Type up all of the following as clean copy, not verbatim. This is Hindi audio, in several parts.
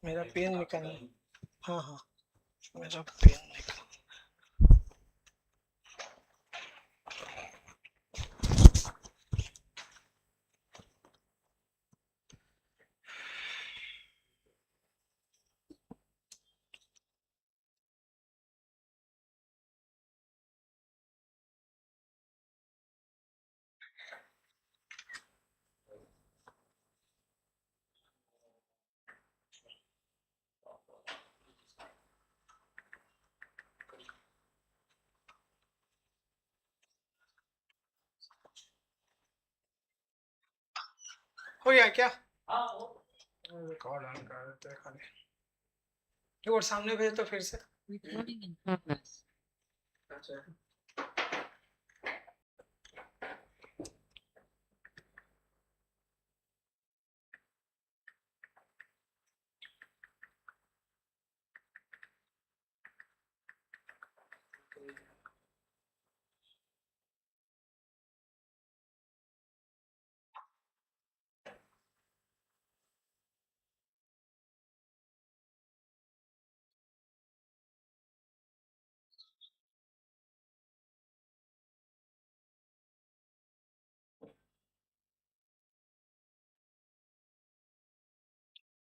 मेरा पेन निकल। हाँ हाँ, मेरा पेन निकल। हो गया क्या? रिकॉर्ड ऑन कर देते हैं खाली। एक बार सामने भेज तो फिर से। अच्छा,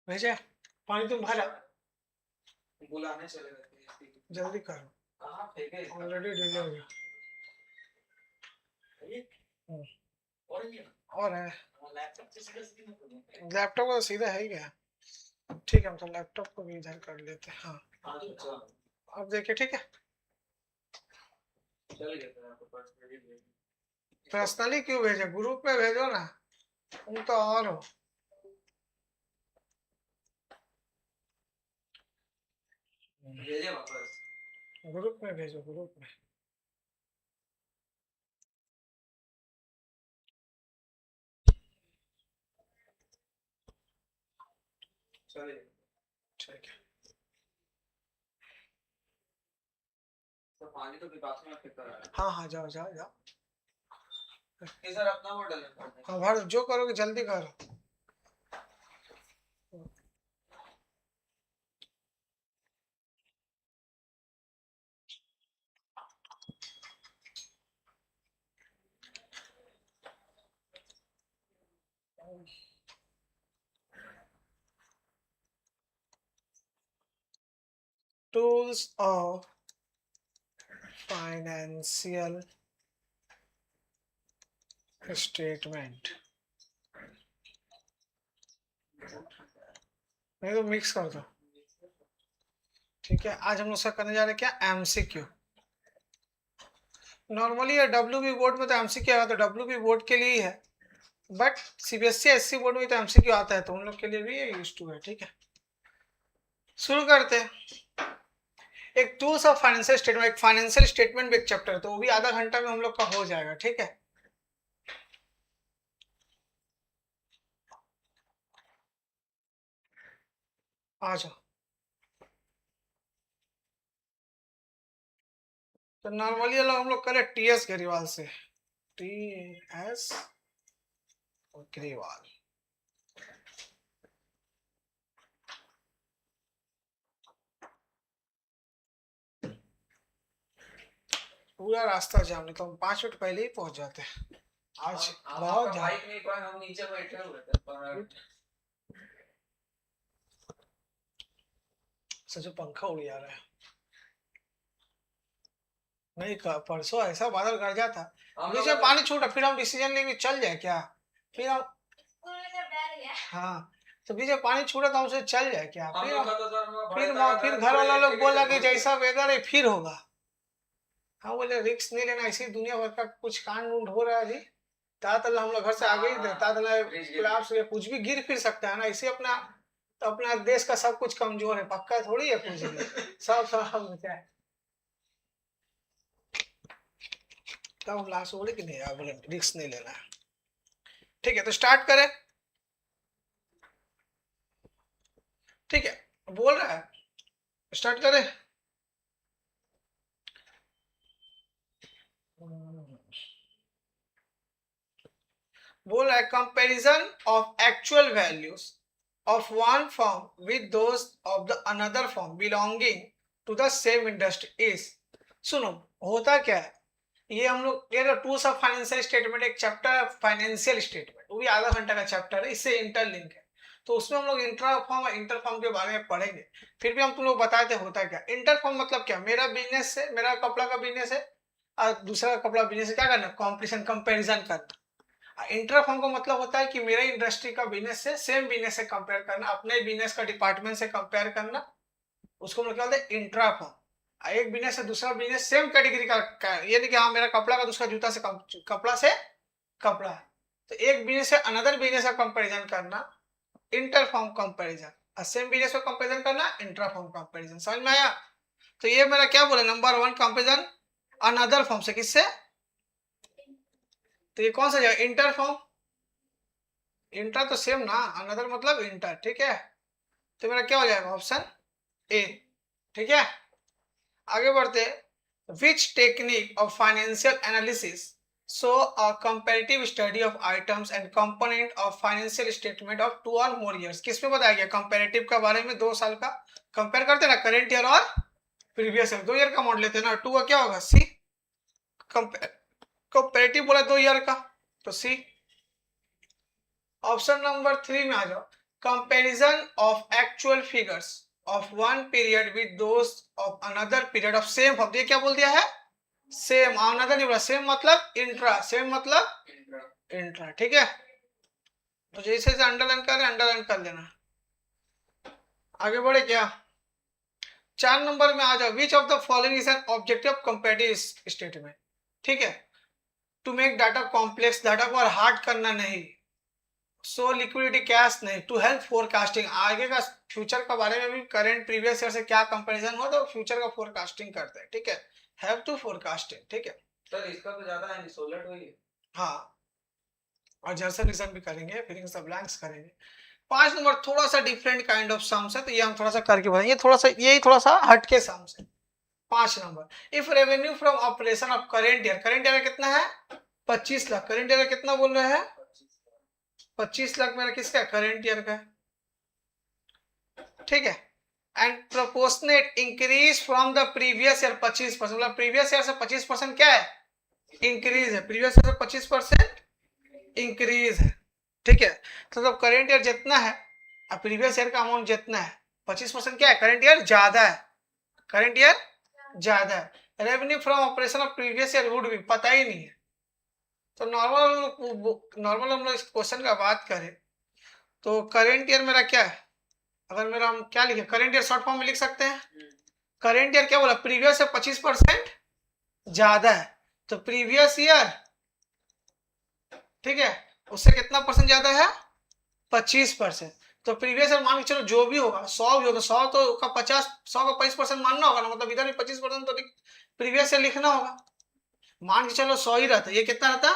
भेजा? पानी तुम भरा? बुलाने चले गए, जल्दी करो। कहाँ फेंके? ऑलरेडी डिले हो गया। और है लैपटॉप का सीधा है ही क्या? ठीक है, हम तो लैपटॉप को भी इधर कर लेते हैं। हाँ अब देखिए, ठीक है। पर्सनली क्यों भेजे? ग्रुप में भेजो ना, तुम तो और हो। भेजे वापस, ग्रुप में भेजो, ग्रुप में। चलिए ठीक है। तो पानी तो बाथरूम में फेंक कर। हाँ हाँ, जाओ जाओ जाओ। सर अपना वो डालें। हाँ भर, जो करोगे जल्दी करो। Tools of financial statement। नहीं तो मिक्स कर दो। ठीक है, आज हम लोग सब करने जा रहे हैं क्या? एमसीक्यू। नॉर्मली ये डब्ल्यूबी बोर्ड में तो एमसीक्यू आता है, डब्ल्यूबी बोर्ड के लिए ही है, बट सीबीएसई एससी बोर्ड में तो एमसीक्यू आता है, तो उन लोग के लिए भी ये यूज टू है। ठीक है, शुरू करते हैं। एक टूल्स ऑफ फाइनेंशियल स्टेटमेंट, एक फाइनेंशियल स्टेटमेंट भी एक चैप्टर है, तो वो भी आधा घंटा में हम लोग का हो जाएगा। ठीक है, आ जाओ। तो नॉर्मली हम लोग करें टीएस गरीवाल से। टीएस गरीवाल। पूरा रास्ता जाम, नहीं तो हम 5 मिनट पहले ही पहुंच जाते हैं। आज बहुत बाइक नहीं पर हम नीचे बैठे हुए थे, सच पंखा उड़ जा रहा है। नहीं, परसों ऐसा बादल गरजा था, नीचे पानी छूटा, फिर हम डिसीजन लेके चल जाए क्या? फिर हम हाँ, तो बीच में पानी छूटा तो हमसे चल जाए क्या? फिर घर वाला लोग बोला कि जैसा वेदर है फिर होगा। हाँ, बोले रिस्क नहीं लेना, इसी दुनिया भर का कुछ कांड उंड हो रहा है अभी। तातला हम लोग घर से आगे ही थे, तातला क्लास से कुछ भी गिर फिर सकता है ना, इसे अपना, तो अपना देश का सब कुछ कमजोर है, पक्का थोड़ी है कुछ भी। सब सब क्या है, तब हम लास्ट बोले कि नहीं यार, बोले रिस्क नहीं लेना है। ठीक है, तो स्टार्ट करें। ठीक है, बोल रहा है स्टार्ट करें। बोल रहा है comparison of actual values of one firm with those of the another firm belonging to the same industry is। सुनो होता क्या है, ये हम लोग ये टूल्स ऑफ फाइनेंशियल स्टेटमेंट एक चैप्टर है फाइनेंशियल स्टेटमेंट, वो भी आधा घंटा का चैप्टर है, इससे इंटरलिंक है। तो उसमें हम लोग इंट्रा फॉर्म और इंटर फॉर्म के बारे में पढ़ेंगे। फिर भी हम तुम लोग बताते होता क्या इंटर फॉर्म मतलब क्या, मेरा बिजनेस है, मेरा कपड़ा का बिजनेस है और दूसरा कपड़ा बिजनेस है, क्या करना, कॉम्पिटिशन कंपेरिजन करना। इंटर फॉर्म का मतलब होता है कि मेरा इंडस्ट्री का बिजनेस से सेम बिजनेस से कंपेयर करना, अपने बिजनेस का डिपार्टमेंट से कंपेयर करना, उसको हम लोग क्या बोलते हैं, इंट्रा फॉर्म। एक बिजनेस से दूसरा बिजनेस सेम कैटेगरी का ये नहीं कि हाँ मेरा कपड़ा का दूसरा जूता से कपड़ा से कपड़ा है, तो एक बिजनेस से अनदर बिजनेस का कंपैरिजन करना इंटर फॉर्म कंपैरिजन, और सेम बिजनेस का कंपैरिजन करना इंट्रा फॉर्म कंपैरिजन। समझ में आया? तो ये मेरा क्या बोले, नंबर 1 कंपैरिजन अनदर फॉर्म से, किससे, तो ये कौन सा जाएगा, इंटर फॉर्म। इंटर तो सेम ना, अनदर मतलब इंटर, ठीक है। तो मेरा क्या हो जाएगा, ऑप्शन ए, ठीक है। आगे बढ़ते, which technique of financial analysis so a comparative study of items and component of financial statement of 2 और मोर इयर्स। किसमें बताया गया, कंपैरेटिव का बारे में, 2 साल का कंपेयर करते ना, करंट ईयर और प्रीवियस ईयर, 2 ईयर का मॉडल लेते ना, 2 का क्या होगा, सी। कंपैरेटिव बोला 2 ईयर का, तो सी। ऑप्शन नंबर 3 में आ जाओ, comparison of actual figures of one period with those of another period of same firm। ये क्या बोल दिया है, सेम, अनदर नहीं बोला, सेम मतलब इंट्रा, सेम मतलब इंट्रा, ठीक है। तो जैसे अंडरलाइन कर लेना। आगे बढ़े क्या, 4 नंबर में आ जाओ, which of the following is an objective of comparative statement, ठीक है। To make data complex, data को हार्ड करना नहीं, सो लिक्विडिटी कैश नहीं, टू हेल्प फोरकास्टिंग, आगे का फ्यूचर का बारे में भी, करंट प्रीवियस ईयर से क्या कंपैरिजन हो तो फ्यूचर का फोरकास्टिंग करते हैं, ठीक है, हेल्प टू फोरकास्टिंग, ठीक है। सर इसका तो ज्यादा है, सोलर वही है। हाँ, और जर्सन रिजन भी करेंगे, फिर सब ब्लैंक्स करेंगे। 5 नंबर थोड़ा सा डिफरेंट काइंड ऑफ सम्स है, तो ये हम थोड़ा सा करके बताएंगे, थोड़ा सा यही थोड़ा सा हटके सम्स है। 5 number, if revenue from operation of current year कितना है, 25 लाख, करेंट ईयर कितना बोल रहे हैं, 25 लाख मेरा किसका, करंट ईयर का, ठीक है। And proportionate increase from the previous year 25%, मतलब प्रीवियस ईयर से 25% क्या है, इंक्रीज है, प्रीवियस ईयर से 25% इंक्रीज है, ठीक है। तो जब करंट ईयर जितना है और प्रीवियस ईयर का अमाउंट जितना है, 25% क्या है, करंट ईयर ज्यादा है, करंट ईयर ज्यादा है। Revenue from operation of previous year would भी पता ही नहीं है। तो नॉर्मल हम लोग इस क्वेश्चन का बात करें तो करेंट ईयर मेरा क्या है, अगर मेरा हम क्या लिखे, करेंट ईयर शॉर्ट फॉर्म में लिख सकते हैं, करेंट ईयर क्या बोला, प्रीवियस से 25% ज्यादा है, तो प्रीवियस ईयर, ठीक है, उससे कितना परसेंट ज्यादा है, 25%। तो प्रीवियस ईयर मान के चलो जो भी होगा, 100 भी होगा, 100 तो का 50, 100 का 25% मानना होगा ना, मतलब इधर भी 25% तो प्रीवियस ईयर लिखना होगा। मान के चलो 100 ही रहता, ये कितना रहता,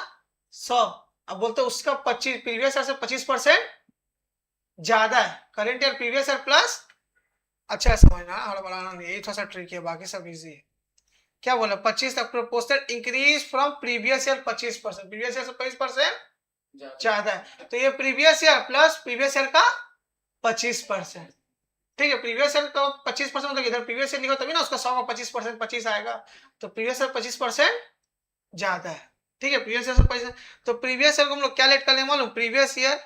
100, अब बोलते उसका 25, प्रीवियस ईयर से 25% ज्यादा है, current year previous year plus, अच्छा समझना, हड़बड़ाना नहीं, यही थोड़ा सा ट्रिक है, बाकी सब इजी है। क्या बोला, 25 तक proportional increase from previous year 25%, previous year से 25% ज्यादा है, तो ये previous year plus previous year का 25%, ठीक है। प्रीवियस ईयर का 25% मतलब इधर प्रीवियस ईयर लिखो तभी ना उसका 100 का 25% 25 आएगा, तो प्रीवियस ईयर 25% ज्यादा है, ठीक है, प्रीवियस ईयर से 25। तो प्रीवियस ईयर को हम लोग क्या लेट कर लेंगे, मालूम, previous year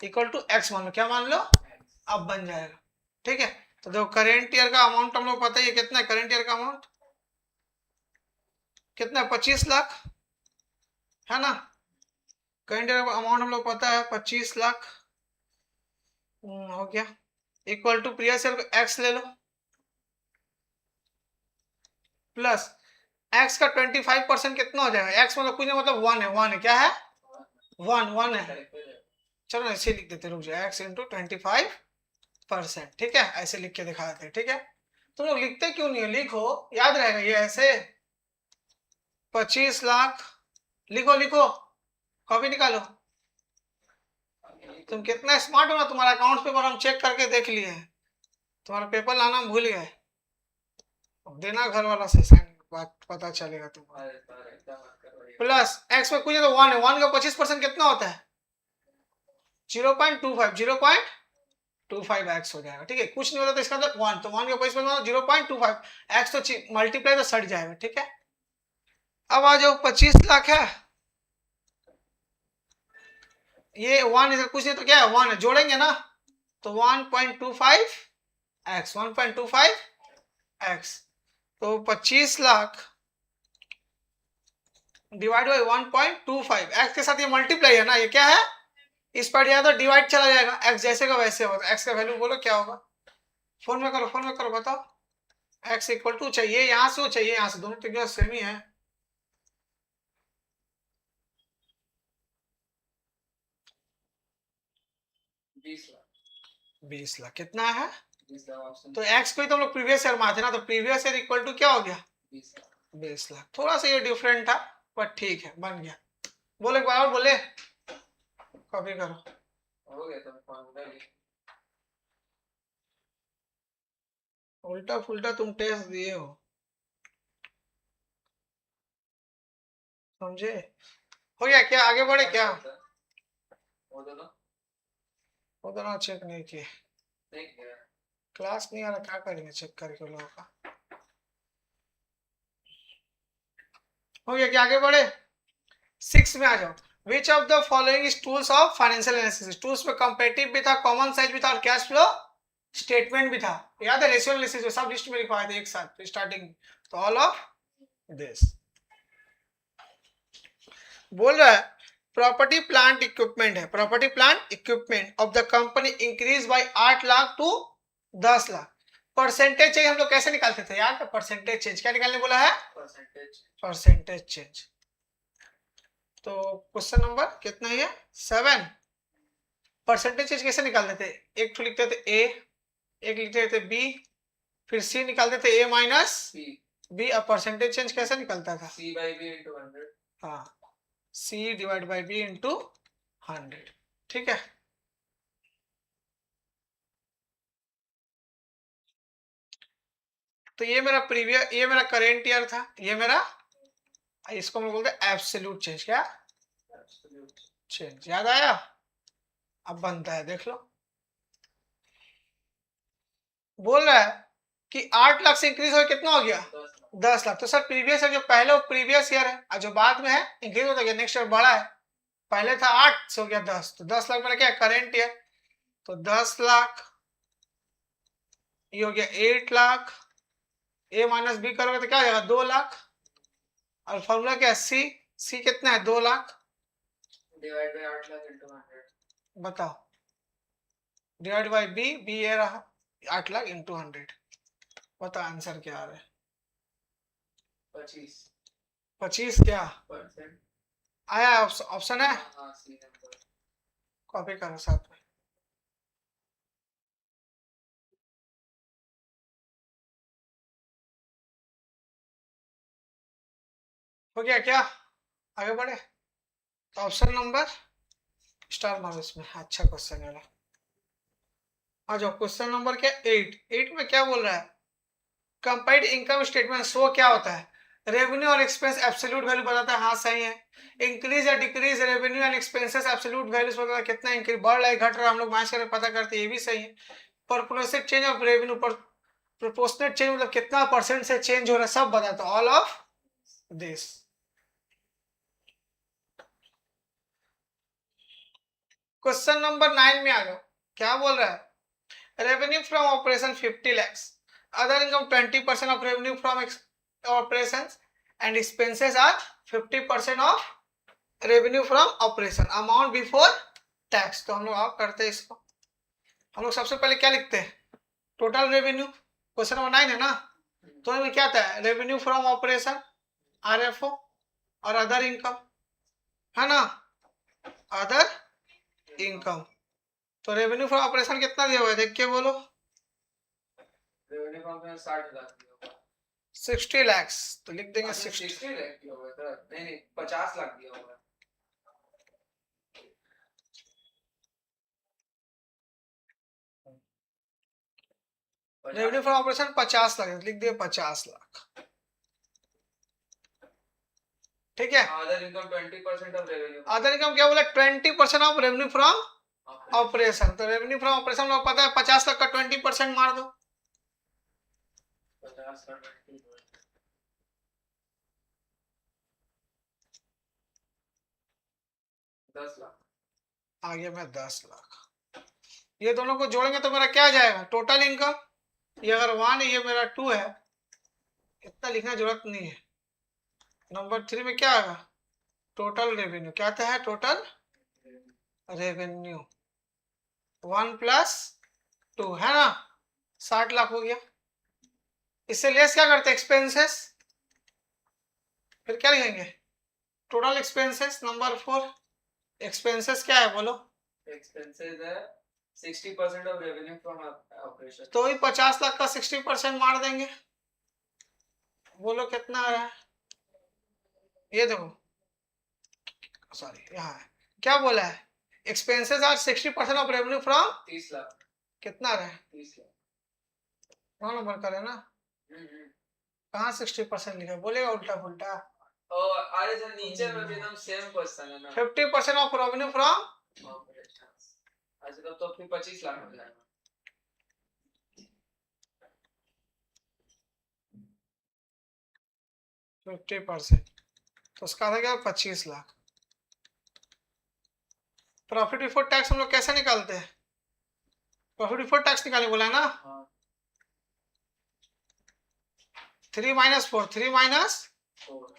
equal to X मान लो, क्या मान लो, अब बन जाएगा, ठीक है। तो देखो करेंट ईयर का अमाउंट हम लोग पता ही है कितना है, करेंट ईयर का अमाउंट कितना है, 25 लाख है ना, करेंट ईयर का अमाउंट हम लोग पता है 25 लाख, हो गया, इक्वल टू प्रीवियस ईयर को एक्स ले लो, प्लस एक्स का 25% कितना हो जाएगा, एक्स मतलब कुछ नहीं, मतलब 1 है, 1 है, क्या है, 1 है, चलो ऐसे लिख देते, रुक जाए, एक्स इंटू 25%, ठीक है, ऐसे लिख के दिखा देते, ठीक है। तुम लोग लिखते क्यों नहीं है, लिखो, याद रहेगा ये ऐसे, 25 लाख लिखो, लिखो, कॉपी निकालो, तुम कितना स्मार्ट हो ना, तुम्हारा अकाउंट पेपर हम चेक करके देख लिए, तुम्हारा पेपर लाना हम भूल गए, देना घर वाला से साइन, बात पता चलेगा तुम्हारा। प्लस एक्स में कुछ तो 1 है, 1 का 25% कितना होता है, 0.25, 0.25 0.25x हो जाएगा। ठीक है, कुछ नहीं होता तो इसका मतलब 1, तो 1 के प्लेस में 0.25 x तो मल्टीप्लाई तो सट जाएगा। ठीक है, अब आ जाओ 25 लाख है, ये 1 इधर कुछ नहीं तो क्या है 1 है, जोड़ेंगे ना तो 1.25x 1.25x, तो 25 लाख डिवाइड बाई 1.25 x के साथ ये मल्टीप्लाई है ना, ये क्या है इस पर जाए तो डिवाइड चला जाएगा, x जैसे का वैसे होगा। x का वैल्यू बोलो क्या होगा, फोन में करो बताओ। x इक्वल टू चाहिए यहाँ से, वो चाहिए यहाँ से, दोनों तो सेम ही है। 20 लाख कितना है, 20 लाख ऑप्शन। तो x को ही तो हम लोग प्रीवियस ईयर मारते ना, तो प्रीवियस ईयर इक्वल टू क्या हो गया 20 लाख। थोड़ा सा ये डिफरेंट था पर ठीक है, बन गया। बोले एक बार और बोले, कॉपी करो। हो गया तो फॉर्मूला भी। उल्टा फुल्टा तुम टेस्ट दिए हो, समझे? हो गया क्या, आगे बढ़े क्या? वो दोनों वो दोनों चेक नहीं किए, नहीं किया। क्लास नहीं आ रहा, क्या करेंगे चेक करके लोगों का। हो गया क्या, आगे बढ़े? 6 में आ जाओ। Which of the following is tools of financial analysis? Tools में कंपेरेटिव भी था, कॉमन साइज भी था और कैश फ्लो स्टेटमेंट भी था। याद है रेशियो एनालिसिस सब लिस्ट में लिखवाए थे एक साथ स्टार्टिंग, तो ऑल ऑफ दिस। बोल रहा है प्रॉपर्टी प्लांट इक्विपमेंट है, property plant equipment of the company increase by 8 lakh to 10 lakh. Percentage change हम लोग कैसे निकालते थे यार, परसेंटेज चेंज क्या निकालने बोला है, परसेंटेज चेंज। तो क्वेश्चन नंबर कितना है 7, परसेंटेज चेंज कैसे निकालते थे, एक तो लिखते थे ए, एक लिखते थे बी, फिर सी निकालते थे ए माइनस बी। अब परसेंटेज चेंज कैसे निकलता था, सी बाई बी इंटू 100। हाँ, सी डिवाइड बाई बी इंटू 100। ठीक है, तो ये मेरा प्रीवियस, ये मेरा करेंट ईयर था, ये मेरा, इसको हम बोलते हैं एब्सोल्यूट चेंज। क्या चेंज, याद आया? अब बनता है देख लो, बोल रहा है कि 8 लाख से इंक्रीज हो कितना हो गया 10 लाख। तो सर प्रीवियस ईयर जो पहले वो प्रीवियस ईयर है और जो बाद में है इंक्रीज होता गया, नेक्स्ट ईयर बढ़ा है, पहले था 8 से हो गया 10, तो 10 लाख मेरा क्या है करेंट ईयर, तो 10 लाख ये हो गया 8 लाख, ए माइनस बी करोगे तो क्या हो जाएगा 2 लाख, और फॉर्मूला क्या है सी कितना है 2 lakh divide by 8 lakh into 100। बताओ, डिवाइड बाई बी ये रहा 8 लाख इंटू 100, बताओ आंसर क्या आ रहा है 25 क्या परसेंट आया, ऑप्शन है, हाँ सी नंबर कॉपी करो साथ में। हो गया क्या, आगे बढ़े? तो ऑप्शन नंबर स्टार मारो इसमें, अच्छा क्वेश्चन है। आ जाओ क्वेश्चन नंबर क्या 8 में क्या बोल रहा है, कंपाइंड इनकम स्टेटमेंट शो क्या होता है, रेवेन्यू और एक्सपेंस एब्सोल्यूट वैल्यू बताता है, हाँ सही है। इंक्रीज या decrease revenue and expenses absolute values बताता है, कितना इंक्रीज बढ़ रहा है घट रहा है, हम लोग मैच करके पता करते हैं, ये भी सही है। प्रोपोर्शनल चेंज ऑफ रेवेन्यू पर प्रोपोर्शनल चेंज मतलब कितना परसेंट से चेंज हो रहा है सब बताता है, all of this. Question number 9 में आ जाओ, क्या बोल रहा है, revenue from operation 50 lakhs, other income 20% of revenue from operations and expenses are 50% of revenue from operation, amount before tax। तो हम लोग आप करते हैं इसको, हम लोग सबसे पहले क्या लिखते हैं टोटल रेवेन्यू, क्वेश्चन नंबर 9 है ना, तो इसमें क्या था रेवेन्यू फ्रॉम ऑपरेशन RFO और अदर इनकम है ना, अदर इनकम। तो रेवेन्यू फ्रॉम ऑपरेशन कितना दिया हुआ है देख के बोलो, रेवेन्यू फ्रॉम 60 लाख दिया होगा, 60 lakhs, तो लिख देंगे 60 लाख दिया होगा सर, नहीं 50 लाख दिया होगा। रेवेन्यू फ्रॉम ऑपरेशन 50 लाख, लिख दिए 50 लाख। ठीक है, other income 20% of revenue, other income क्या बोला 20% ऑफ रेवेन्यू फ्रॉम ऑपरेशन, तो रेवेन्यू फ्रॉम ऑपरेशन लोग पता है 50 लाख का 20% मार दो, 50 का 20 10 लाख आगे में 10 लाख। ये दोनों को जोड़ेंगे तो मेरा क्या आ जाएगा टोटल इनकम, ये अगर 1 है ये मेरा 2 है, इतना लिखना जरूरत नहीं है। नंबर 3 में क्या आएगा टोटल रेवेन्यू, क्या आता है टोटल रेवेन्यू 1 + 2 है ना, 60 लाख हो गया। इससे लेस क्या करते एक्सपेंसेस, फिर क्या लिखेंगे टोटल एक्सपेंसेस। नंबर 4 एक्सपेंसेस क्या है बोलो, एक्सपेंसेस है 60% ऑफ रेवेन्यू फ्रॉम ऑपरेशन, तो ही 50 लाख का 60% मार देंगे। बोलो कितना आ रहा है, ये देखो सॉरी यहाँ है, क्या बोला है expenses are 60% of revenue from 30 lakh कितना आ रहा है 30 लाख 9 नंबर का है ना, हम्म कहाँ 60% लिखा है? बोलेगा उल्टा पुल्टा। और अरे सर नीचे में भी एकदम सेम क्वेश्चन है ना 50% ऑफ रेवेन्यू फ्रॉम ऑपरेशंस। अच्छा तो फिर 25 लाख हो जाएगा 50%, तो उसका आ गया 25 लाख। प्रॉफिट बिफोर टैक्स हम लोग कैसे निकालते हैं, प्रॉफिट बिफोर टैक्स निकालने बोला है ना, हाँ 3 - 4 3 - 4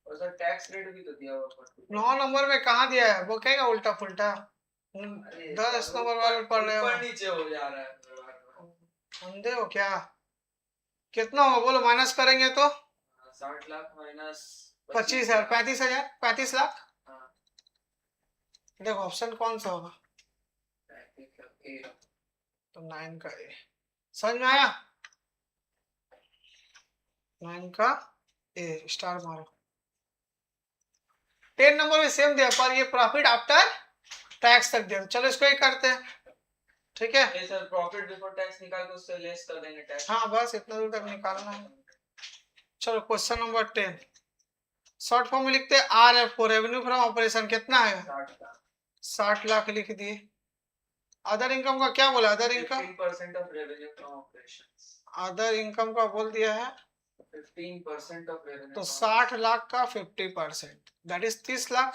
और सर टैक्स रेट भी तो दिया हुआ है 9 नंबर में कहाँ दिया है, वो कहेगा उल्टा पुल्टा। अरे 10 नंबर वाले पढ़ रहे हो, ऊपर नीचे हो जा रहा है अंधे हो क्या, कितना होगा बोलो माइनस करेंगे तो 60 लाख माइनस 25,000 35,000 35 लाख। हाँ देखो ऑप्शन कौन सा होगा, 35 लाख ए तो 9 का ए, समझ में आया 9 का ए स्टार मारो। 10 नंबर में सेम दिया पर ये प्रॉफिट आफ्टर टैक्स तक दिया, चलो इसको ही करते हैं ठीक है। ये सर प्रॉफिट बिफोर टैक्स निकाल के उससे लेस कर देंगे टैक्स। हाँ बस इतना दूर तक निकालना है। चलो क्वेश्चन नंबर 10 शॉर्ट फॉर्म में लिखते हैं RF रेवेन्यू फ्रॉम ऑपरेशन कितना है 60 लाख लिख दिए। अदर इनकम का क्या बोला, other income 15% of revenue from operations, other income का बोल दिया है 15% ऑफ रेवेन्यू तो 60 लाख का 50% दैट इज 30 लाख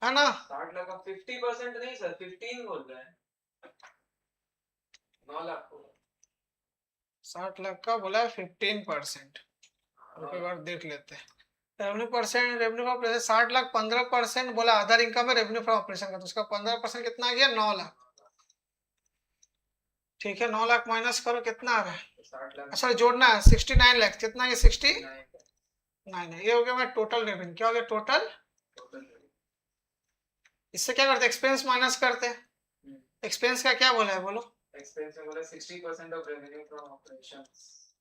है ना। 60 लाख का 50% नहीं सर 15 बोल रहे हैं 9 लाख को 60 लाख का बोला है 15%, एक बार देख लेते हैं revenue percent, revenue from operation 60 lakh 15% बोला अदर इनकम है रेवेन्यू फ्रॉम ऑपरेशन का, तो उसका 15% कितना आ गया 9 लाख। ठीक है 9 लाख माइनस करो कितना आ रहा है, 60 लाख अच्छा जोड़ना है 69 लाख, कितना ये 69 है, ये हो गया मैं टोटल रेवेन्यू, क्या हो गया टोटल। इससे क्या करते एक्सपेंस माइनस करते हैं, एक्सपेंस का क्या बोला है बोलो, एक्सपेंस में बोला 60% of revenue from operations,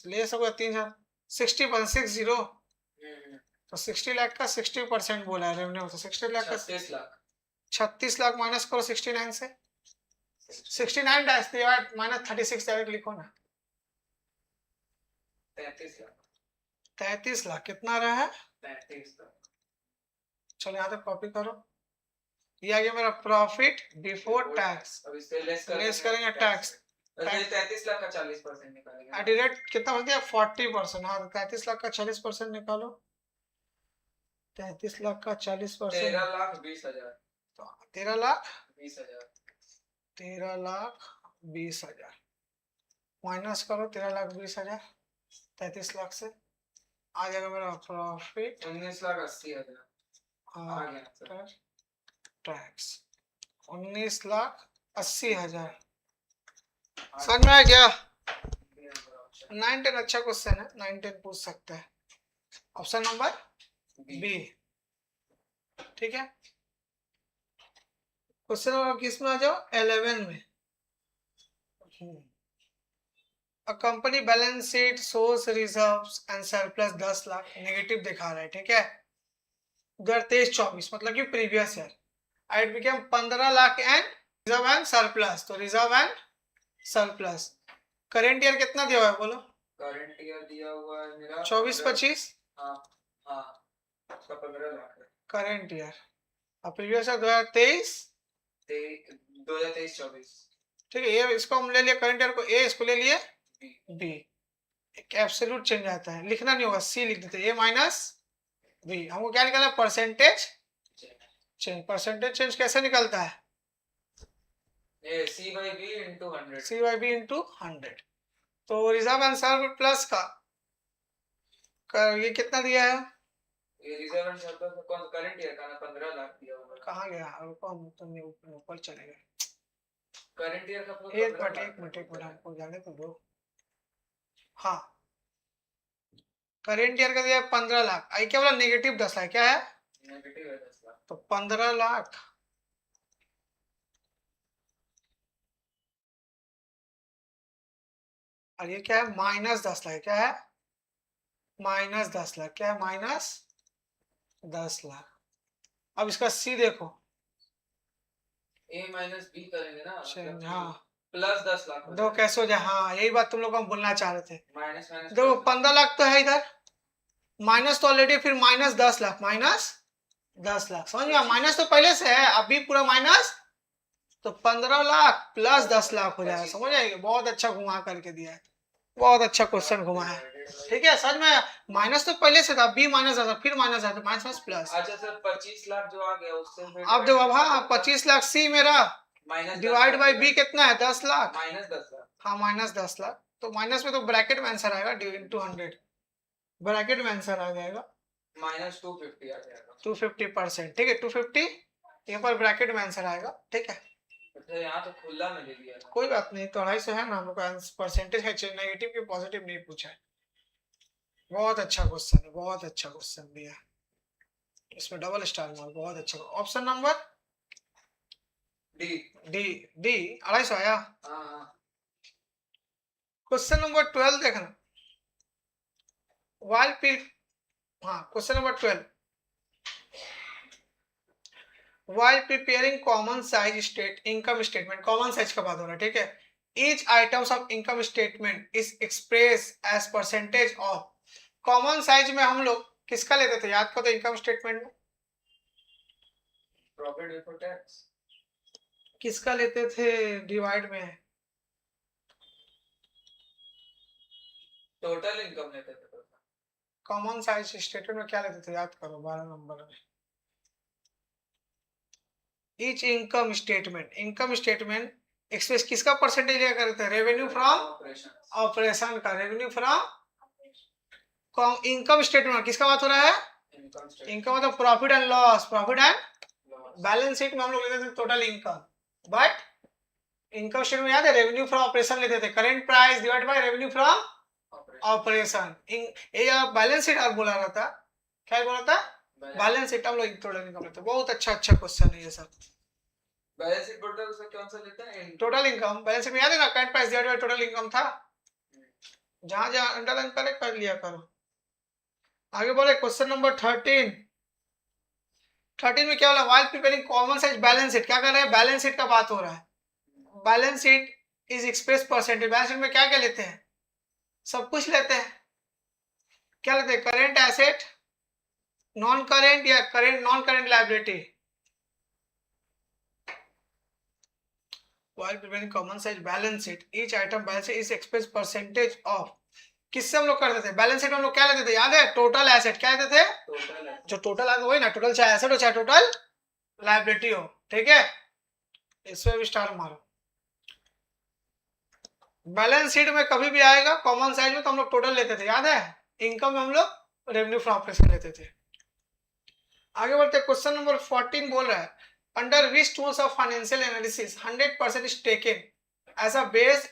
less हो गया 3000 60% 60 तो 60 लाख का 60% बोला है रेवेन्यू, तो 60 लाख का 36 लाख माइनस करो 69 से, 69 डैश डिवाइड -36 डायरेक्ट लिखो ना 33 लाख कितना रहा है 33 लाख। चलो यहाँ तक कॉपी करो, ये आ गया मेरा प्रॉफिट बिफोर टैक्स, अब इससे लेस करेंगे टैक्स, 33 लाख का 40% निकालेंगे डायरेक्ट कितना हो गया 40%, हाँ 33 लाख का 40% निकालो, 33 लाख का 40% 13,20,000 13 लाख 20,000 13 लाख 20,000 माइनस करो 13 लाख 20,000 33 लाख से, आ जाएगा मेरा प्रॉफिट 19,80,000 आ गया आफ्टर टैक्स 19,80,000। समझ में आ गया 9 10 अच्छा क्वेश्चन है, 9 10 पूछ सकता है, ऑप्शन नंबर बी ठीक है। क्वेश्चन नंबर किस में आ जाओ 11 में, A company balance sheet shows reserves and surplus 10 lakh negative दिखा रहा है ठीक है 2023-24 मतलब कि previous year, it became 15 lakh and reserve and surplus, तो reserve and surplus current year कितना दिया हुआ है बोलो, करंट ईयर दिया हुआ है मेरा 24-25 हाँ हाँ उसका 15 लाख है करेंट ईयर और प्रीवियस ईयर 2023 2023-24 ठीक है। ये इसको हम ले लिए करंट ईयर को ए, इसको ले लिए बी। एक एब्सोल्यूट चेंज आता है, लिखना नहीं होगा, सी लिख देते ए माइनस बी। हमको क्या निकालना है? Percentage change. परसेंटेज चेंज कैसे निकलता है? ये C by B into 100 C by B into 100। तो रिजर्व आंसर प्लस का ये कितना दिया है? ये रिजर्व एंड सरप्लस कौन करंट ईयर का ना 15 लाख दिया होगा। कहाँ गया? रुको हम तो नहीं, ऊपर चले गए। करंट ईयर का एक मिनट हमको जाने तो दो। हाँ, करेंट ईयर का दिया है 15 लाख। आई क्या बोला? नेगेटिव 10 लाख। क्या है? नेगेटिव है 10 लाख। तो 15 लाख और ये क्या है? माइनस 10 लाख। क्या है? माइनस 10 लाख। क्या है? माइनस 10 लाख। अब इसका सी देखो, A माइनस B करेंगे ना, हाँ प्लस 10 लाख दो कैसे हो जाए? हाँ, यही बात तुम लोग को हम बोलना चाह रहे थे। माइनस माइनस देखो 15 लाख तो है इधर, माइनस तो ऑलरेडी, फिर माइनस 10 लाख, माइनस 10 लाख। समझ गया? माइनस तो पहले से है, अभी पूरा माइनस, तो 15 लाख प्लस 10 लाख हो जाएगा। समझ आएगा? बहुत अच्छा घुमा करके दिया है, बहुत अच्छा क्वेश्चन घुमा है। ठीक है, समझ में? माइनस तो पहले से था, बी माइनस आता, फिर माइनस आता, माइनस प्लस। अच्छा सर 25 लाख जो आ गया उससे फिर अब देखो, अब हाँ 25 लाख सी मेरा माइनस डिवाइड बाई बी कितना है? 10 लाख। माइनस 10 लाख। हाँ माइनस 10 लाख। तो माइनस में तो ब्रैकेट में आंसर आएगा, इंटू 100 ब्रैकेट में आंसर आ जाएगा माइनस 250 आ जाएगा। 250%। ठीक है, 250 यहाँ पर ब्रैकेट में आंसर आएगा। ठीक है, तो यहाँ तो खुला में ले लिया। कोई बात नहीं, तो 250 है ना, हम लोग का परसेंटेज है, नेगेटिव की पॉजिटिव नहीं पूछा है। बहुत अच्छा क्वेश्चन है, बहुत अच्छा क्वेश्चन दिया, इसमें डबल स्टार मार्क, बहुत अच्छा। Option number D D D 250 आया। क्वेश्चन नंबर 12 देखना, while पे, हाँ question number 12, while preparing common size state income statement, common size का बात हो रहा है। ठीक है, each items of income statement is expressed as percentage of, common size में हम लोग किसका लेते थे? याद करो तो, इनकम स्टेटमेंट में प्रॉफिट बिफोर टैक्स किसका लेते थे? डिवाइड में टोटल इनकम लेते थे। कॉमन साइज स्टेटमेंट में क्या लेते थे? याद करो 12 नंबर में। ईच इनकम स्टेटमेंट एक्सप्रेस किसका परसेंटेज लिया करते थे? रेवेन्यू फ्रॉम ऑपरेशन का, रेवेन्यू फ्रॉम इनकम स्टेटमेंट किसका बात हो रहा है? इनकम मतलब profit and loss, profit and balance sheet में हम लोग लेते थे total income, but income statement याद है रेवेन्यू फ्रॉम ऑपरेशन लेते थे, current price divide by revenue from operation. ये बैलेंस शीट और बोला रहा था, क्या बोला था? बैलेंस शीट हम लोग टोटल इनकम लेते। बहुत अच्छा अच्छा क्वेश्चन है ये सब। बैलेंस शीट टोटल से कौन सा लेते हैं? टोटल इनकम बैलेंस शीट में याद है ना, current price divide by total income था, जहां जहां अंडरलाइन करे कर लिया करो। आगे बोले क्वेश्चन नंबर 13 में क्या बोला? While preparing common size balance sheet, क्या कर रहे हैं? बैलेंस शीट का बात हो रहा है। Balance sheet is express percentage, balance sheet में क्या क्या लेते हैं? सब कुछ लेते हैं। क्या लेते हैं? करेंट एसेट, नॉन करेंट या current non current liability. While preparing common size balance sheet, each item balance sheet is express percentage of, किससे हम लोग करते थे? बैलेंस शीट में हम लोग क्या लेते थे? याद है? Total asset. क्या लेते थे? जो टोटल है वही ना, टोटल चाहे एसेट हो चाहे टोटल लायबिलिटी हो। ठीक है, इसमें भी स्टार मारो। बैलेंस शीट में कभी भी आएगा कॉमन साइज में तो हम लोग टोटल लेते थे, याद है? इनकम में हम लोग रेवेन्यू फ्रॉम ऑपरेशन लेते थे। आगे बढ़ते, क्वेश्चन नंबर 14 बोल रहा है, under which tools of financial analysis 100% is taken as a base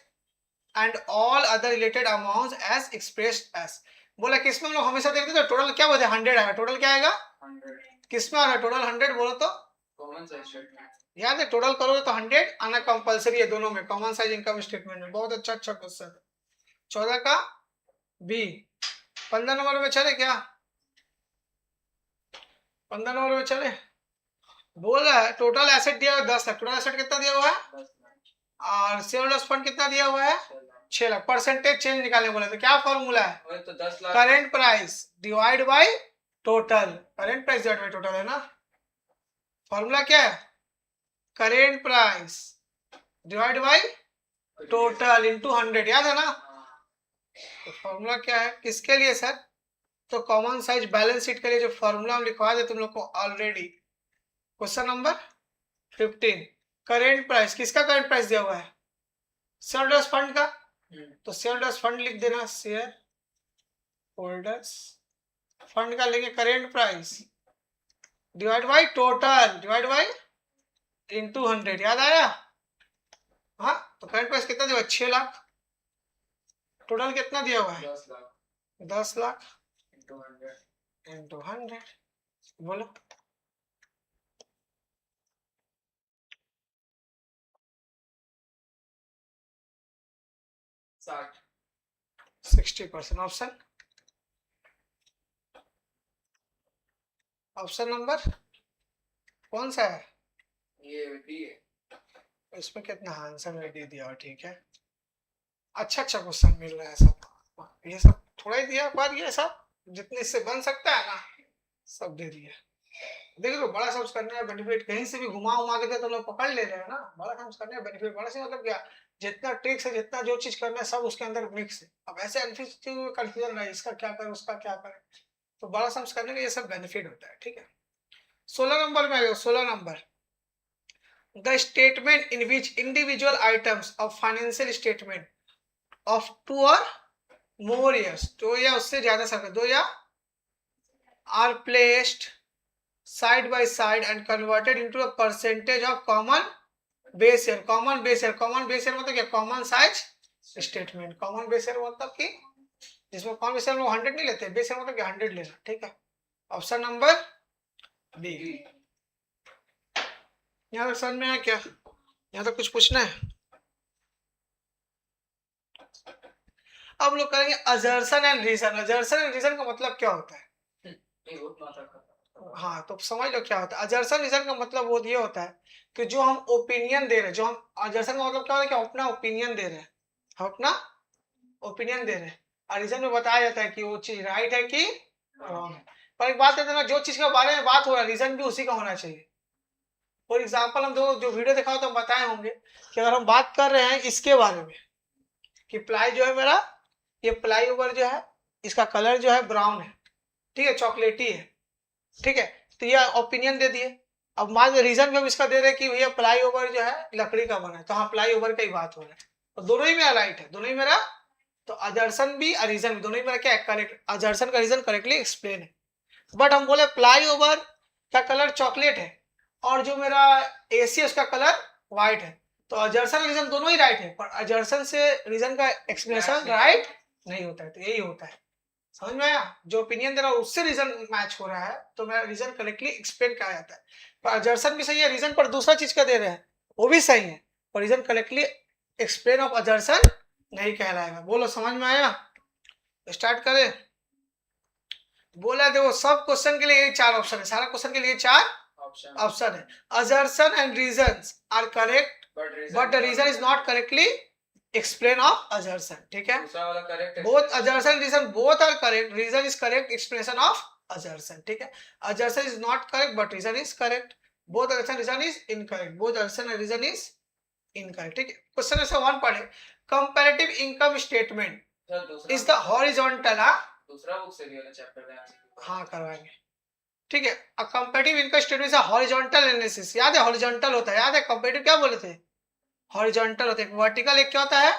and all other related amounts as expressed as. बोला किसमें हम लोग हमेशा देखते थे टोटल क्या बोलते हैं? 100 आएगा। टोटल क्या आएगा? 100। किसमें आ रहा है टोटल 100? बोलो तो कॉमन साइज स्टेटमेंट। याद है? टोटल करोगे तो 100 आना कंपलसरी है दोनों में, कॉमन साइज इनकम स्टेटमेंट में। बहुत अच्छा अच्छा क्वेश्चन है। 14 का बी। 15 नंबर में चले क्या? 15 नंबर में चले। बोल रहा है टोटल एसेट दिया हुआ 10 लाख। टोटल एसेट कितना दिया हुआ है? 10 लाख। और शेयरहोल्डर्स फंड कितना दिया हुआ है? 6 लाख। परसेंटेज चेंज निकालने बोले तो क्या फॉर्मूला है? वही तो 10 lakh current price divide by total, current price divide by total है ना। फॉर्मूला क्या है? Current price divide by total into 100, याद है ना? तो फॉर्मूला क्या है किसके लिए सर? तो कॉमन साइज बैलेंस शीट के लिए जो फॉर्मूला हम लिखवा दे तुम लोग को already. Question number 15, current price, किसका करेंट प्राइस दिया हुआ है? शेयर होल्डर्स फंड का। तो शेयर होल्डर्स फंड लिख देना, शेयर होल्डर्स फंड का लेंगे current price divide by total divide by into 100, याद आया? हाँ, तो करेंट प्राइस कितना दिया? 6 लाख। टोटल कितना दिया हुआ है? 10 लाख 10 लाख into 100 इंटू 100, बोलो। 60%। ऑप्शन ऑप्शन नंबर कौन सा है? ये डी है। इसमें कितना आंसर में दे दिया, ठीक है। अच्छा क्वेश्चन मिल रहा है सब, ये सब थोड़ा ही दिया पर ये सब जितने इससे बन सकता है ना सब दे दिया। देखो बड़ा सम्स करने में बेनिफिट, कहीं से भी घुमा उमा के तो लोग पकड़ ले रहे हैं ना। बड़ा सम्स करने में बेनिफिट, बड़ा से मतलब क्या, जितना ट्रिक्स है, जितना जो चीज करना है सब उसके अंदर मिक्स है। अब ऐसे कंफ्यूजन रहे इसका क्या करें उसका क्या करें, तो बड़ा सम्स करने का ये सब बेनिफिट होता है, ठीक है। 16 नंबर में आएगा, 16 number, the statement in which individual items of financial statement of 2 और मोर ईयर्स, 2 या उससे ज्यादा समय, 2 या are placed side by side and converted into a percentage of common base year। common base year मतलब क्या? common size statement। common base year मतलब कि जिसमें common base year में 100 नहीं लेते, base year मतलब कि 100 लेना, ठीक है। Option number B. यहाँ तक समझ में आया क्या? यहाँ तक कुछ पूछना है? अब लोग करेंगे अजर्सन एंड रीजन। अजर्सन एंड रीजन का मतलब क्या होता है? हाँ, तो समझ लो क्या होता है। अजर्सन रीजन का मतलब वो ये होता है कि जो हम ओपिनियन दे रहे हैं, जो हम, अजर्सन का मतलब क्या होता है कि हम अपना ओपिनियन दे रहे हैं, हम अपना ओपिनियन दे रहे हैं, और रीजन में बताया जाता है कि वो चीज राइट है कि रॉन्ग है। पर एक बात है ना, जो चीज के बारे में बात हो रहा है रीजन भी उसी का होना चाहिए। फॉर एग्जाम्पल हम जो वीडियो दिखाओ तो हम बताए होंगे कि अगर हम बात कर रहे हैं इसके बारे में कि प्लाई जो है मेरा, ये प्लाई ओवर जो है इसका कलर जो है ब्राउन है, ठीक है, चॉकलेटी है, ठीक है, तो ये ओपिनियन दे दिए। अब मान लो रीजन भी हम इसका दे रहे हैं कि भैया प्लाई ओवर जो है लकड़ी का बना है, तो हाँ प्लाई ओवर का ही बात हो रहा है, तो दोनों ही मेरा राइट है, दोनों ही मेरा, तो अजर्सन भी और रीजन भी दोनों ही मेरा क्या है? करेक्ट। अजर्सन का रीजन करेक्टली एक्सप्लेन है। बट हम बोले प्लाई ओवर का कलर चॉकलेट है और जो मेरा एसी है उसका कलर व्हाइट है, तो अजर्सन रीजन दोनों ही राइट है, पर अजर्सन से रीजन का एक्सप्लेनेशन राइट नहीं होता है, तो यही होता है। समझ में आया? जो ओपिनियन दे रहा है उससे रीजन मैच हो रहा है तो मेरा रीजन करेक्टली एक्सप्लेन किया जाता है। पर अजर्सन भी सही है, रीजन पर दूसरा चीज का दे रहे हैं वो भी सही है, पर रीजन करेक्टली एक्सप्लेन ऑफ अजर्सन नहीं कहलाएगा। बोलो समझ में आया? स्टार्ट करें। बोला देखो सब क्वेश्चन के लिए यही 4 ऑप्शन है, सारा क्वेश्चन के लिए 4 ऑप्शन है। Assertion and reasons are correct but the reason is not correctly explain of assertion, ठीक है। दूसरा वाला करेक्ट है, both assertion reason both are correct, reason is correct explanation of assertion, ठीक है। assertion is not correct but reason is correct, both assertion reason is incorrect, both assertion and reason is incorrect, ठीक है। क्वेश्चन ऐसा 1 पढ़े, comparative income statement is the horizontal, दूसरा बुक से दिया चैप्टर में, हाँ करवाएंगे, ठीक है। a comparative income statement is a horizontal analysis, याद है horizontal होता है, याद है comparative क्या बोले थे? हॉरिजॉन्टल होता है, वर्टिकल एक क्या होता है?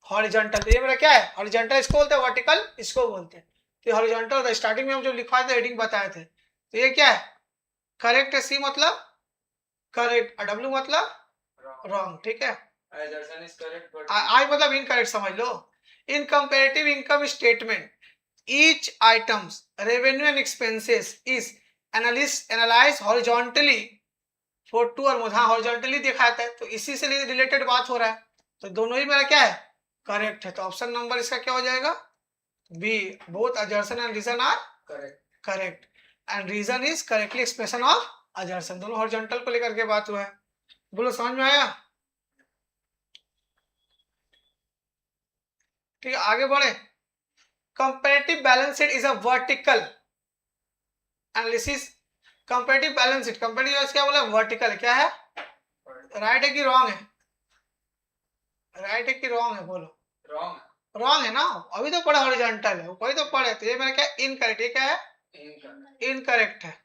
हॉरिजॉन्टल। तो ये मेरा क्या है? हॉरिजॉन्टल इसको बोलते हैं, वर्टिकल इसको बोलते हैं। तो हॉरिजॉन्टल होता है, स्टार्टिंग में हम जो लिखवाए थे हेडिंग बताए थे, तो ये क्या है? करेक्ट है, सी मतलब करेक्ट, डब्ल्यू मतलब रॉन्ग, ठीक है। assertion is correct but आई मतलब इनकरेक्ट समझ लो। In comparative income statement each items revenue and expenses is analyse horizontally for 2 और मोर, हाँ हॉरिजॉन्टली दिखाता है, तो इसी से रिलेटेड बात हो रहा है, तो दोनों ही मेरा क्या है? करेक्ट है। तो ऑप्शन नंबर इसका क्या हो जाएगा? B, both assertion and reason are correct and reason is correctly expression of assertion, दोनों हॉरिजॉन्टल को लेकर के बात हुआ है। बोलो समझ में आया? ठीक है, आगे बढ़े। Comparative balance sheet is a vertical analysis comparative balance sheet, comparative क्या बोला, वर्टिकल है, क्या है, राइट है कि रॉन्ग है, राइट है कि रॉन्ग है, बोलो रॉन्ग रॉन्ग है ना, अभी तो पढ़ा हॉरिजॉन्टल है, वही तो पढ़े, तो ये मेरा क्या इनकरेक्ट, ये क्या है है। इनकरेक्ट है,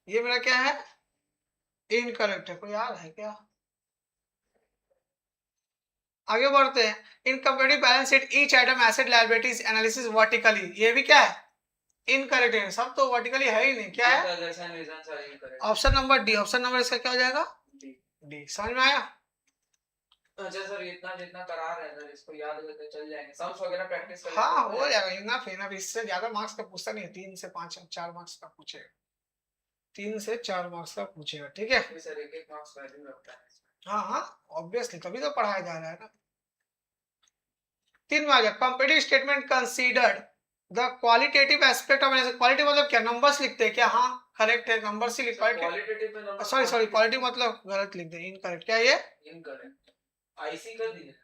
ये मेरा क्या है इनकरेक्ट है, कोई याद है क्या, आगे बढ़ते हैं। In comparative balance sheet each item asset liabilities analysis vertically, ये भी क्या है इनकरेक्ट है, सब तो वर्टिकली है ही नहीं, क्या है option number D, option number इसका क्या हो जाएगा डी, समझ में आया। अच्छा सर, इतना जितना करा रहे हैं सर, इसको याद करके चल जाएंगे, सम्स वगैरह प्रैक्टिस कर हाँ हो जाएगा, इनफ इनफ, इससे ज्यादा मार्क्स का पूछता नहीं है, 3 से 5 4 मार्क्स का पूछेगा, 3 से 4 मार्क्स का पूछेगा, ठीक है। सर एक मार्क्स वैल्यू रखता है। हाँ हाँ ऑब्वियसली, तभी तो पढ़ाया जा रहा है ना। 3 में आ गया, comparative statement considered the qualitative aspect of analysis, quality मतलब क्या, नंबर्स लिखते हैं क्या, हाँ करेक्ट है, नंबर्स ही लिख, क्वालिटेटिव पे नंबर, सॉरी क्वालिटी मतलब गलत लिख दे, इनकरेक्ट, क्या ये इनकरेक्ट, आईसी कर दिए,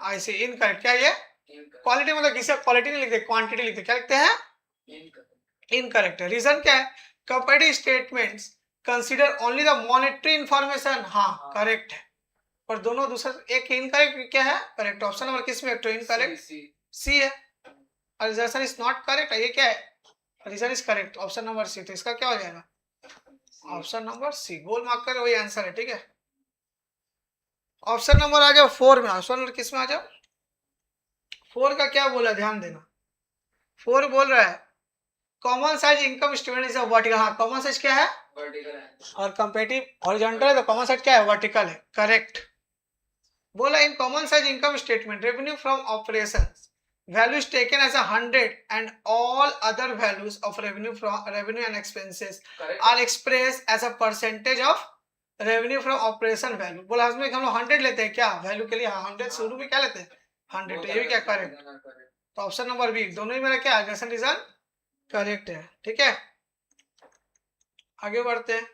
आईसी इनकरेक्ट, क्या ये क्वालिटी मतलब किसी क्वालिटी नहीं लिखते, क्वांटिटी लिखते, क्या लिखते हैं इनकरेक्ट है। रीजन क्या है, comparative statements consider only the monetary information, हाँ करेक्ट है, और दोनों दूसरा एक इनकरेक्ट, क्या है करेक्ट, ऑप्शन नंबर किस में तो इनकरेक्ट सी है, और रीजन इज नॉट करेक्ट, ये क्या है reason is correct, option number C, तो इसका क्या हो जाएगा ऑप्शन नंबर सी, गोल मार्क कर वही आंसर है, ठीक है। ऑप्शन नंबर आ जाओ 4 में, ऑप्शन नंबर किस में आ जाओ 4 का क्या बोला, ध्यान देना, 4 बोल रहा है common size income statement is a vertical, हाँ कॉमन साइज क्या है वर्टिकल है, और कंपेरेटिव हॉरिजॉन्टल है, तो कॉमन साइज क्या है वर्टिकल है, करेक्ट। बोला in common size income statement revenue from operations values taken as 100 and all other values of revenue and expenses are expressed as a percentage of revenue from operation value। बोला इसमें हम लोग 100 लेते हैं क्या वैल्यू के लिए, हाँ 100 शुरू में क्या लेते हैं 100, तो ये भी क्या करेक्ट, तो ऑप्शन नंबर बी, दोनों ही मेरा क्या है रीजन करेक्ट है, ठीक है। आगे बढ़ते हैं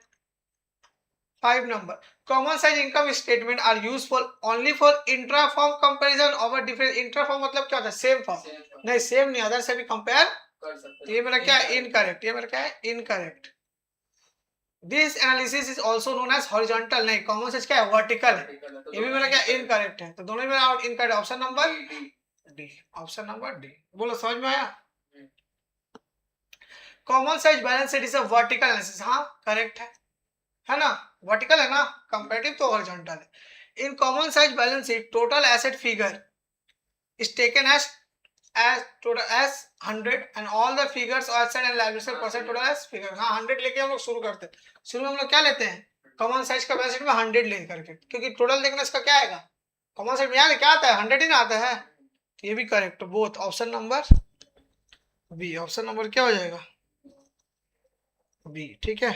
5 number, common size income statement are useful only for intra firm comparison over different, intra firm मतलब क्या होता है सेम फॉर्म, नहीं सेम नहीं, अदर से भी कंपेयर कर सकते, ये मेरा क्या है इनकरेक्ट, ये मेरा क्या है incorrect. This analysis is also known as horizontal, नहीं कॉमन साइज क्या है वर्टिकल है, ये भी मेरा क्या इनकरेक्ट है, तो दोनों ही मेरा incorrect, option number D, option number D, बोलो समझ में आया। Common size balance sheet is a vertical analysis, हाँ करेक्ट है ना, वर्टिकल है ना, कंपेरेटिव तो हॉरिजॉन्टल है। In common size balance sheet total asset figure is taken as total as 100 and all the figures are asset and liability percent total as figure, हाँ 100 लेके हम लोग शुरू करते हैं, शुरू में हम लोग क्या लेते हैं कॉमन साइज का बैलेंस शीट में 100 ले करके, क्योंकि टोटल देखना इसका क्या आएगा कॉमन साइज में यहाँ क्या आता है 100 ही ना आता है, तो ये भी correct, both option number B, option number क्या हो जाएगा बी, ठीक है।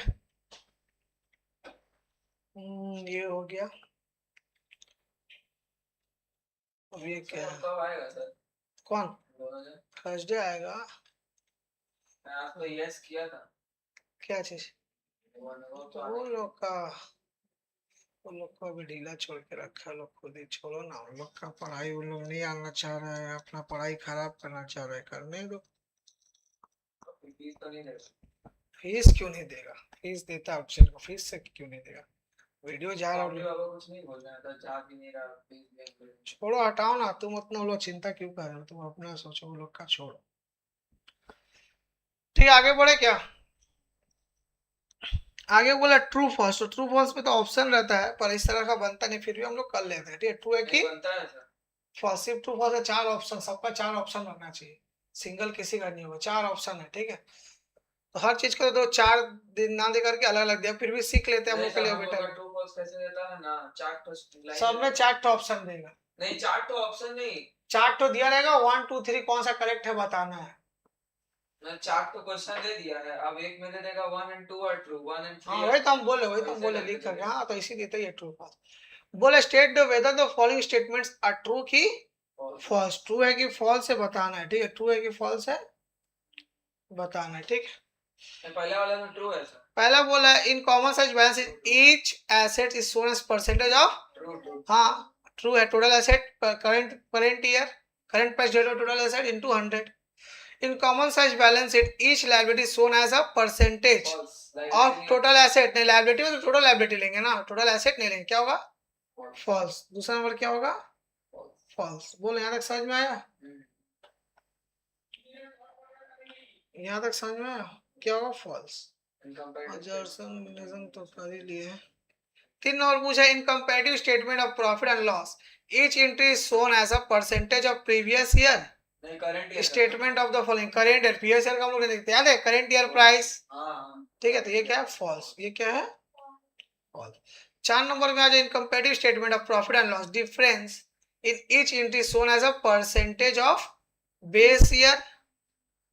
ये हो गया, अब ये क्या है, कब आएगा सर, कौन थर्सडे आएगा, आपको यस किया था, क्या चीज वो लोग का भी ढीला छोड़ के रखा, लोग खुद ही छोड़ो ना, उन लोग का पढ़ाई उन लोग नहीं आना चाह रहा है, अपना पढ़ाई खराब करना चाह रहा है, करने दो, फीस तो नहीं देगा, फीस क्यों नहीं देगा, फीस देता है ऑप्शन को, फीस से क्यों नहीं देगा, वीडियो जा रहा है, कुछ नहीं बोल रहा था, जा भी नहीं रहा, फीस छोड़ो हटाओ ना, तुम अपना लोग चिंता क्यों कर रहे हो, तुम अपना सोचो, वो लोग का छोड़ो, ठीक आगे बढ़े क्या, आगे बोला ट्रू फॉल्स, तो ट्रू फॉल्स में तो ऑप्शन रहता है पर इस तरह का बनता नहीं, फिर भी हम लोग कर लेते हैं, ठीक है, ट्रू है कि फॉल्स, सिर्फ ट्रू फॉल्स है, 4 ऑप्शन, सबका 4 ऑप्शन रहना चाहिए, सिंगल किसी का नहीं होगा, 4 ऑप्शन है, ठीक है, तो हर चीज को तो 4 दिन ना दे करके अलग अलग दिया, फिर भी सीख लेते हैं हम लोग के लिए बेटर, ट्रू फॉल्स कैसे देता है ना, 4 सब में 4 ऑप्शन देगा, नहीं 4 ऑप्शन नहीं, 4 दिया रहेगा, 1 2 3 कौन सा करेक्ट है बताना है, मैं 4 क्वेश्चन दे दिया है, अब एक में दे देगा 1 and 2 are true, 1 and 3, हाँ वही तो हम बोले, वही तो हम बोले लिख करके, हाँ तो इसी देते ही ट्रू फॉल्स, बोले state the whether the following statements are true की फॉल्स, ट्रू है कि फॉल्स है बताना है, ठीक है, ट्रू है कि फॉल्स है बताना है, ठीक है, पहले वाले में ट्रू है सर, पहला बोला in common size balance each asset is shown as percentage of, true, हाँ ट्रू है, total asset current year current price date of total asset into 100, In common size balance sheet, each liability is shown as a percentage False. of total asset. नहीं, liability में तो total liability लेंगे ना, total asset नहीं लेंगे. क्या होगा? False. दूसरा नंबर क्या होगा? False. बोलो, यहाँ तक समझ में आया? यहाँ तक समझ में आया? क्या होगा? False. तो कर ही लिए. 3 नंबर पूछा, in comparative statement of profit and loss, each entry is shown as a percentage of previous year. Statement of the following. Current year, previous year का हम लोग नहीं देखते, याद है? Current year price. ठीक है, तो ये क्या है? फॉल्स. ये क्या है? फॉल्स. 4 नंबर में आ जाए, in comparative statement of profit and loss, difference in each entry shown as a percentage of base year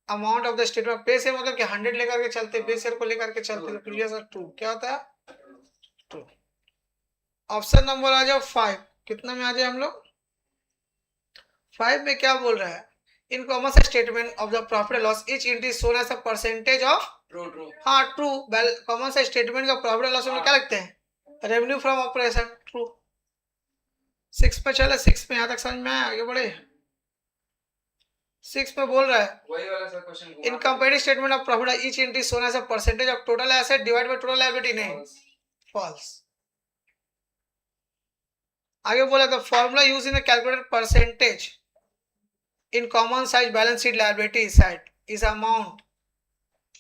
amount of the statement. Base year मतलब कि 100 लेकर के चलते, बेस ईयर को लेकर के चलते, तो प्रीवियस ईयर 2. क्या होता है? 2. ऑप्शन नंबर आ जाओ 5. कितना में आ जाए हम लोग? 5 में क्या बोल रहा है? In common statement of the profit and loss, each entry is shown as a percentage of. True. हाँ, true. कॉमन साइज स्टेटमेंट का प्रॉफिट एंड लॉस में क्या लगते हैं? Revenue from operation. ट्रू. 6 पे चले. 6 में यहाँ तक समझ में आया? आगे बढ़े. 6 में बोल रहा है, वही वाला sir question. In comparative statement of profit each entry is shown as a percentage of total asset divide by total liability. नहीं, फॉल्स. आगे बोला तो formula use in calculated percentage in common size balance sheet liability side is amount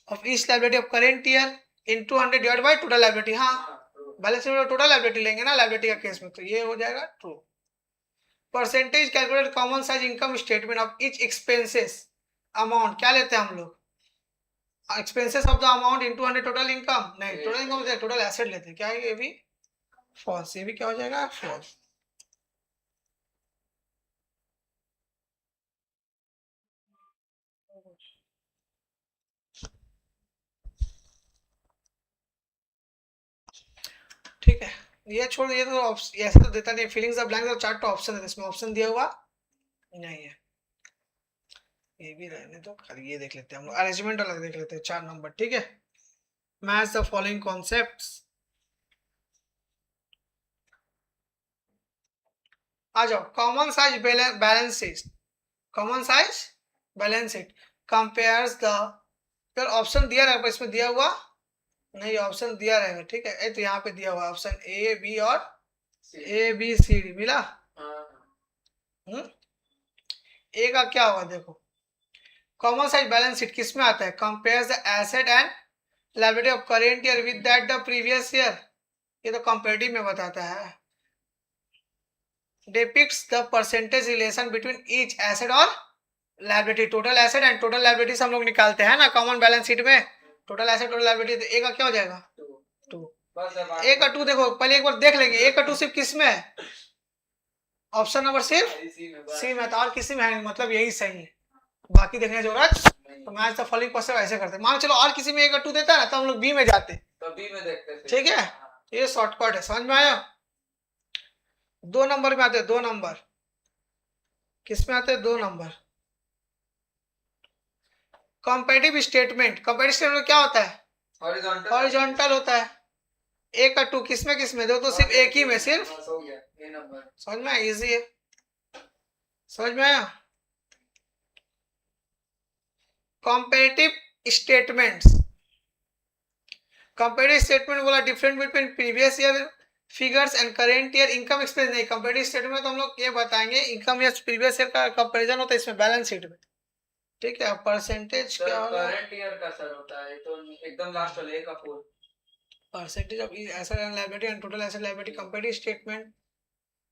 of each liability of current year into 100 divided by total liability. हाँ, बैलेंस शीट में टोटल लायबिलिटी लेंगे ना लायबिलिटी का केस में, तो ये हो जाएगा true. Percentage calculate common size income statement of each expenses amount. क्या लेते हैं हम लोग? Expenses of the amount into 100 total income. नहीं, टोटल इनकम से टोटल एसेट लेते हैं. क्या है? ये भी फॉल्स. ये भी क्या हो जाएगा? फॉल्स. ठीक है, ये छोड़. ये तो ऐसे तो देता नहीं. फीलिंग्स ऑफ ब्लैंक, तो 4 तो ऑप्शन है, इसमें ऑप्शन दिया हुआ नहीं है. ये भी रहने दो, खाली ये देख लेते हैं हम लोग. अरेंजमेंट अलग देख लेते हैं. 4 नंबर. ठीक है, मैच द फॉलोइंग कॉन्सेप्ट्स. आ जाओ. Common size balance sheet. Common size balance sheet compares the. फिर ऑप्शन दिया रहेगा, इसमें दिया हुआ नहीं, ऑप्शन दिया रहेगा. ठीक है, तो यहाँ पे दिया हुआ ऑप्शन ए बी और ए बी सी डी मिला. ए का क्या होगा? देखो, कॉमन साइज बैलेंस शीट किस में आता है? Compares the asset and liability of current year with that the previous year. ये तो कंपेरेटिव में बताता है. Depicts the percentage relation between each asset और liability. Total asset and total liability से हम लोग निकालते हैं ना कॉमन बैलेंस शीट में. Total asset total liability. तो ए का क्या हो जाएगा? 2. ए का 2. देखो पहले एक बार देख लेंगे. ए का 2 सिर्फ किस में है? ऑप्शन नंबर सिर्फ सी में. तो और किसी में है नहीं, मतलब यही सही है, बाकी देखने की जरूरत. तो मैच द फॉलोइंग क्वेश्चन ऐसे करते हैं. मान चलो और किसी में ए का 2 देता है ना, तो हम लोग बी में जाते. तो बी में देखते हैं. ठीक है, ये शॉर्टकट है. समझ में आया? 2 नंबर में आते हैं. 2 नंबर किस में आते हैं? 2 number. Comparative statement. Comparative statement क्या होता है? हॉरिजॉन्टल होता है. ए का 2 किस में? दो तो सिर्फ एक ही में. सिर्फ समझ में आया? इजी है. समझ में आया? Comparative statements. कंपैरेटिव स्टेटमेंट बोला different between previous year figures and current year income expense. नहीं, कंपैरेटिव स्टेटमेंट तो हम लोग ये बताएंगे इनकम या प्रीवियस ईयर का कंपैरिजन होता है इसमें बैलेंस शीट में. ठीक है, परसेंटेज क्या होगा? करंट ईयर का सर होता है, तो एकदम लास्ट वाले का 4. Percentage of asset and liability and total asset liability. Comparative statement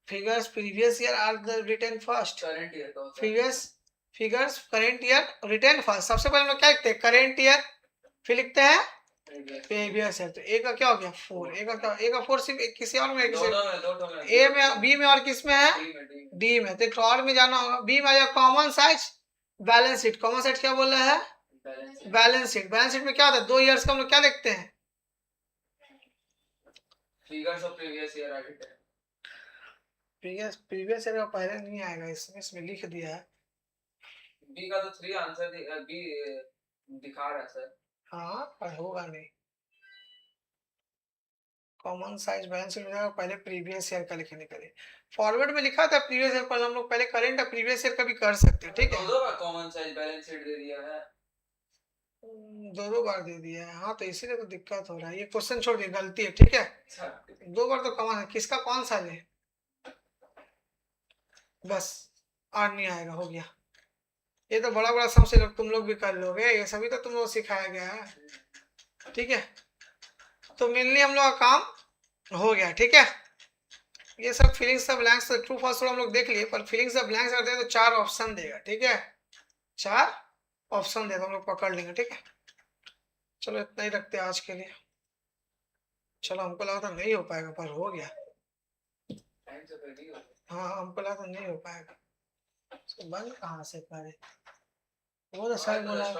figures previous year are the written first. Current year का previous figures current year written first. सबसे पहले हम लोग क्या लिखते हैं? Current year. फिर लिखते हैं प्रीवियस ईयर. तो ए का क्या हो गया? 4. ए का क्या? ए का 4 सिर्फ किसी और में? किसी ए में, बी में और किस में है? डी में. तो और में जाना होगा. बी में आया common size balance sheet. Common size क्या बोल रहा है? Balance sheet. बैलेंस शीट में क्या होता है? 2 ईयर्स का हम लोग क्या देखते हैं? Figures of previous year are written. Previous year का पहले नहीं आएगा, इसमें लिख दिया है. बी का तो 3 आंसर बी दिखा रहा है सर. हाँ, पर होगा नहीं. कॉमन साइज बैलेंस शीट में पहले प्रीवियस ईयर का लिखने के लिए फॉरवर्ड में लिखा था प्रीवियस ईयर, पर हम लोग पहले करंट और प्रीवियस ईयर का भी कर सकते हैं, ठीक है। दो बार कॉमन साइज बैलेंस शीट दे दिया है, दो बार दे दिया है, हाँ तो इसीलिए तो दिक्कत हो रहा है। ये क्वेश्चन छोड़ दिए, गलती है, ठीक है। दो बार तो कॉमन है, किसका कौन सा ले, बस और नहीं आएगा, हो गया। ये तो बड़ा बड़ा समझ लोग, तुम लोग भी कर लोगे, ये सभी तो तुम लोग सिखाया गया है, ठीक है। तो मेनली हम लोग का काम हो गया, ठीक है। ये सब fillings of blanks true false हम लोग देख लिए, पर फिलिंग्स ऑफ ब्लैंक्स करते हैं तो 4 ऑप्शन देगा, ठीक है। 4 ऑप्शन देगा, हम लोग पकड़ लेंगे, ठीक है। चलो इतना ही रखते हैं आज के लिए। चलो हमको लगा था नहीं हो पाएगा, पर हो गया। हाँ हमको लगा था नहीं हो पाएगा, तो बंद कहाँ से करे, वो तो सर बोला